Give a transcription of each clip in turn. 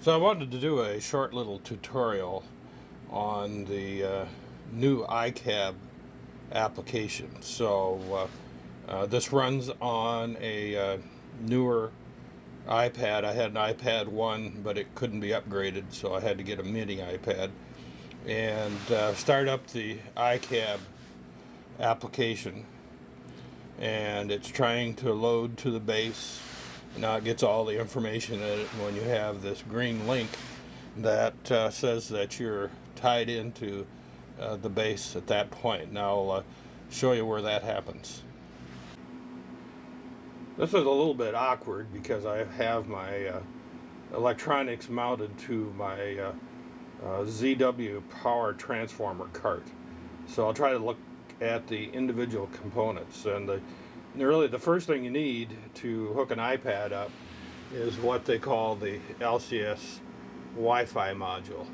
So I wanted to do a short little tutorial on the new iCab application. This runs on a newer iPad. I had an iPad 1, but it couldn't be upgraded, so I had to get a mini iPad. And start up the iCab application. And it's trying to load to the base. Now it gets all the information in it when you have this green link that says that you're tied into the base at that point. Now I'll show you where that happens. This is a little bit awkward because I have my electronics mounted to my ZW power transformer cart. So I'll try to look at the individual components, and really the first thing you need to hook an iPad up is what they call the LCS Wi-Fi module,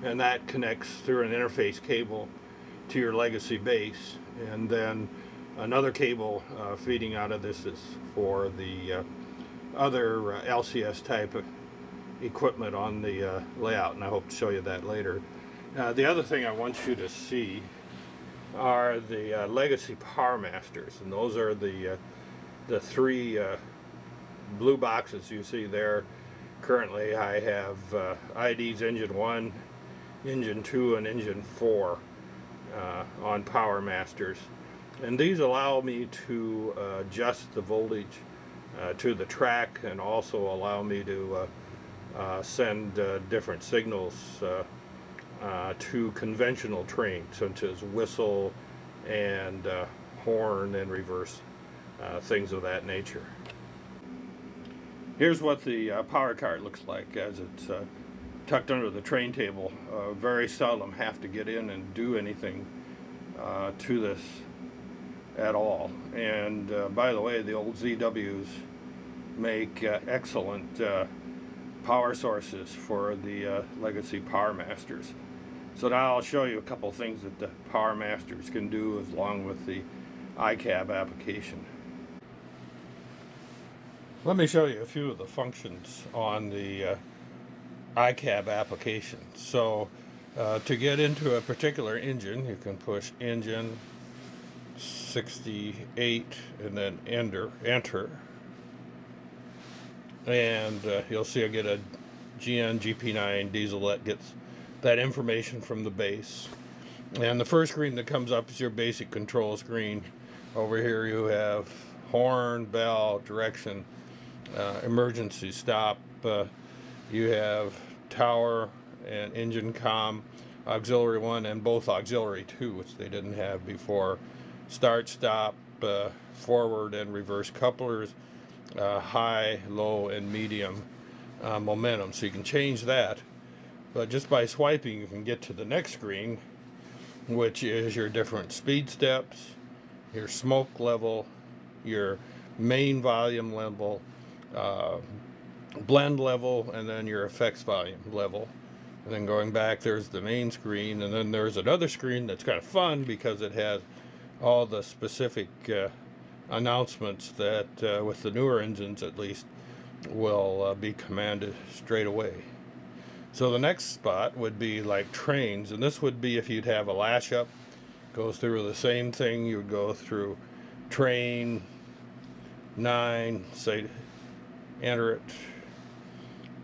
and that connects through an interface cable to your legacy base, and then another cable feeding out of this is for the other LCS type of equipment on the layout, and I hope to show you that later. The other thing I want you to see are the legacy power masters, and those are the three blue boxes you see there. Currently I have ID's engine 1, engine 2, and engine 4 on power masters, and these allow me to adjust the voltage to the track, and also allow me to send different signals to conventional trains, such as whistle and horn and reverse, things of that nature. Here's what the power card looks like as it's tucked under the train table. Very seldom have to get in and do anything to this at all. And by the way, the old ZWs make excellent power sources for the legacy power masters. So now I'll show you a couple things that the power masters can do along with the iCab application. Let me show you a few of the functions on the iCab application. So to get into a particular engine, you can push engine 68 and then enter, and you'll see I get a GN GP9 diesel that gets that information from the base. And the first screen that comes up is your basic control screen. Over here you have horn, bell, direction, emergency stop. You have tower and engine comm, auxiliary 1 and both auxiliary 2, which they didn't have before. Start, stop, forward and reverse couplers, high, low, and medium momentum. So you can change that. But just by swiping, you can get to the next screen, which is your different speed steps, your smoke level, your main volume level, blend level, and then your effects volume level. And then going back, there's the main screen, and then there's another screen that's kind of fun because it has all the specific announcements that, with the newer engines at least, will be commanded straight away. So the next spot would be like trains, and this would be if you'd have a lash up. Goes through the same thing. You would go through train 9, say enter it,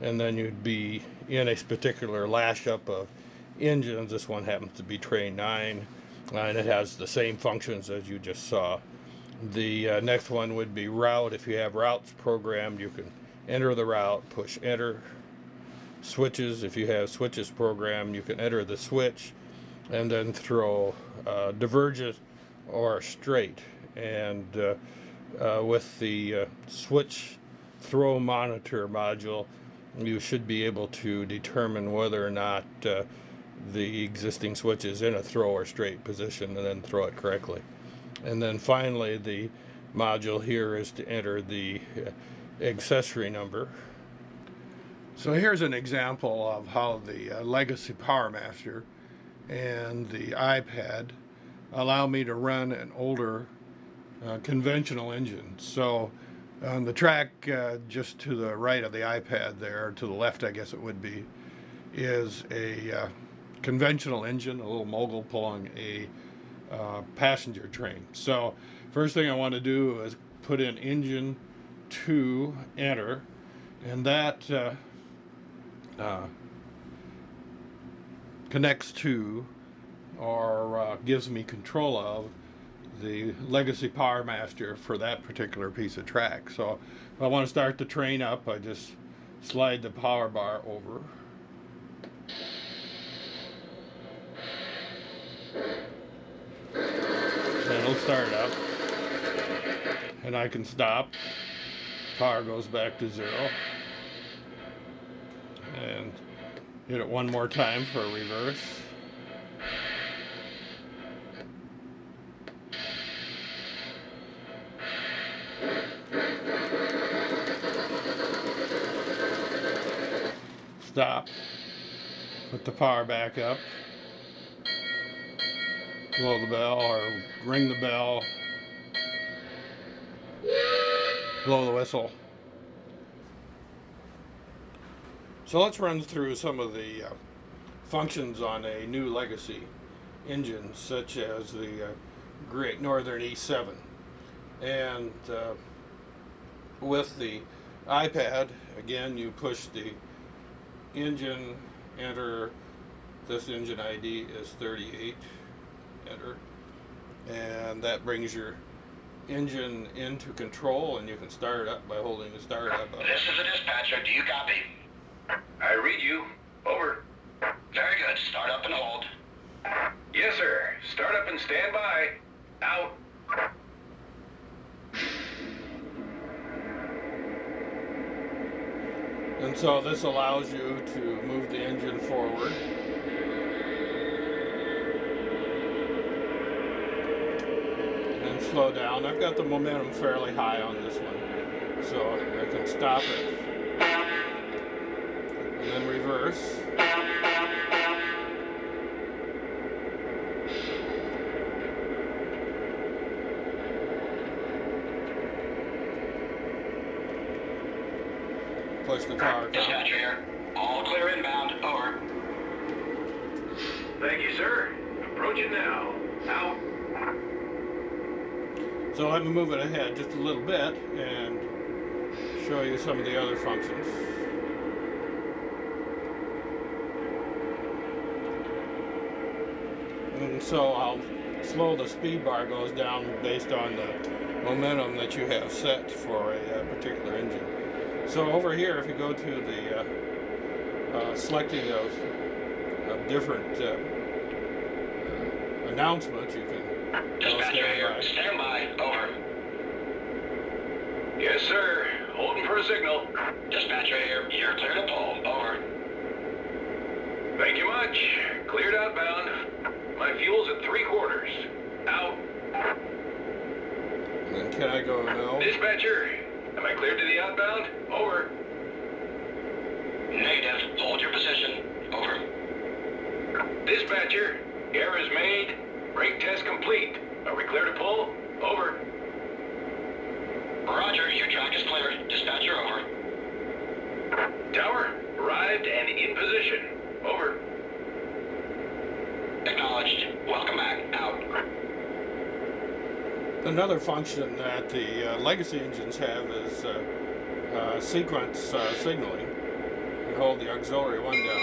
and then you'd be in a particular lash up of engines. This one happens to be train 9, and it has the same functions as you just saw. The next one would be route. If you have routes programmed, you can enter the route, push enter. Switches, if you have switches programmed, you can enter the switch and then throw divergent or straight. And with the switch throw monitor module, you should be able to determine whether or not the existing switch is in a throw or straight position, and then throw it correctly. And then finally, the module here is to enter the accessory number. So here's an example of how the legacy power master and the iPad allow me to run an older conventional engine. So On the track just to the right of the iPad there, to the left I guess it would be, is a conventional engine, a little mogul pulling a passenger train. So first thing I want to do is put in engine 2, enter, and that connects to, or gives me control of, the legacy power master for that particular piece of track. So if I want to start the train up, I just slide the power bar over. And it'll start up. And I can stop. Power goes back to 0. And hit it one more time for a reverse. Stop, put the power back up, blow the bell or ring the bell, blow the whistle. So let's run through some of the functions on a new legacy engine, such as the Great Northern E7. And with the iPad, again, you push the engine, enter. This engine ID is 38, enter, and that brings your engine into control, and you can start it up by holding the start up button. This is the dispatcher. Do you copy? I read you. Over. Very good. Start up and hold. Yes, sir. Start up and stand by. Out. And so this allows you to move the engine forward. And slow down. I've got the momentum fairly high on this one, so I can stop it. And then reverse. Push the power down. Dispatcher here. All clear inbound. Over. Thank you, sir. Approaching now. Out. So let me move it ahead just a little bit and show you some of the other functions. And so I'll slow the speed bar goes down based on the momentum that you have set for a particular engine. So over here, if you go to the selecting of different announcements, you can Dispatcher here. Stand by. Over. Yes, sir. Holding for a signal. Dispatcher here. You're clear to pull. Over. Thank you much. Cleared outbound. My fuel's at 3/4. Out. And then can I go no? Dispatcher. Am I cleared to the outbound? Over. Negative. Hold your position. Over. Dispatcher, error is made. Brake test complete. Are we clear to pull? Over. Roger, your track is cleared. Dispatcher, over. Tower, arrived and in position. Over. Acknowledged. Welcome back. Out. Another function that the legacy engines have is sequence signaling. You hold the auxiliary 1 down,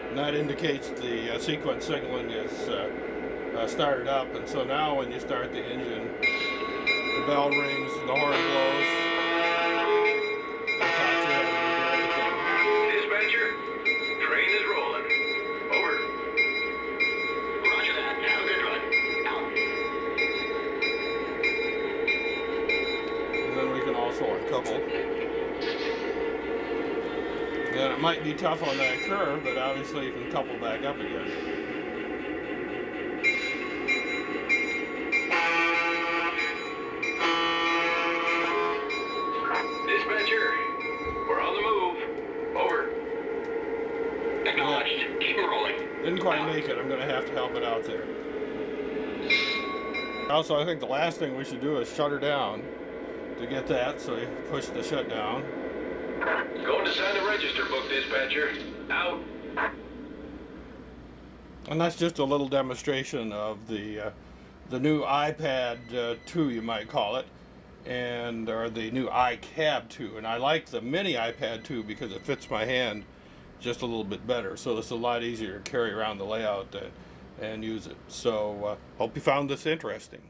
and that indicates the sequence signaling is started up. And so now when you start the engine, the bell rings, the horn blows. Dispatcher, train is rolling. Over. Roger that. Have a good run. Out. And then we can also uncouple. Then it might be tough on that curve, but obviously you can couple back up again. Dispatcher, we're on the move. Over. Acknowledged. Yeah. Keep it rolling. Didn't quite make it. I'm going to have to help it out there. Also, I think the last thing we should do is shut her down to get that, so you push the shutdown. Going to sign the register book, dispatcher. Out. And that's just a little demonstration of the new iPad 2, you might call it, or the new iCab 2. And I like the mini iPad 2 because it fits my hand just a little bit better. So it's a lot easier to carry around the layout and use it. So hope you found this interesting.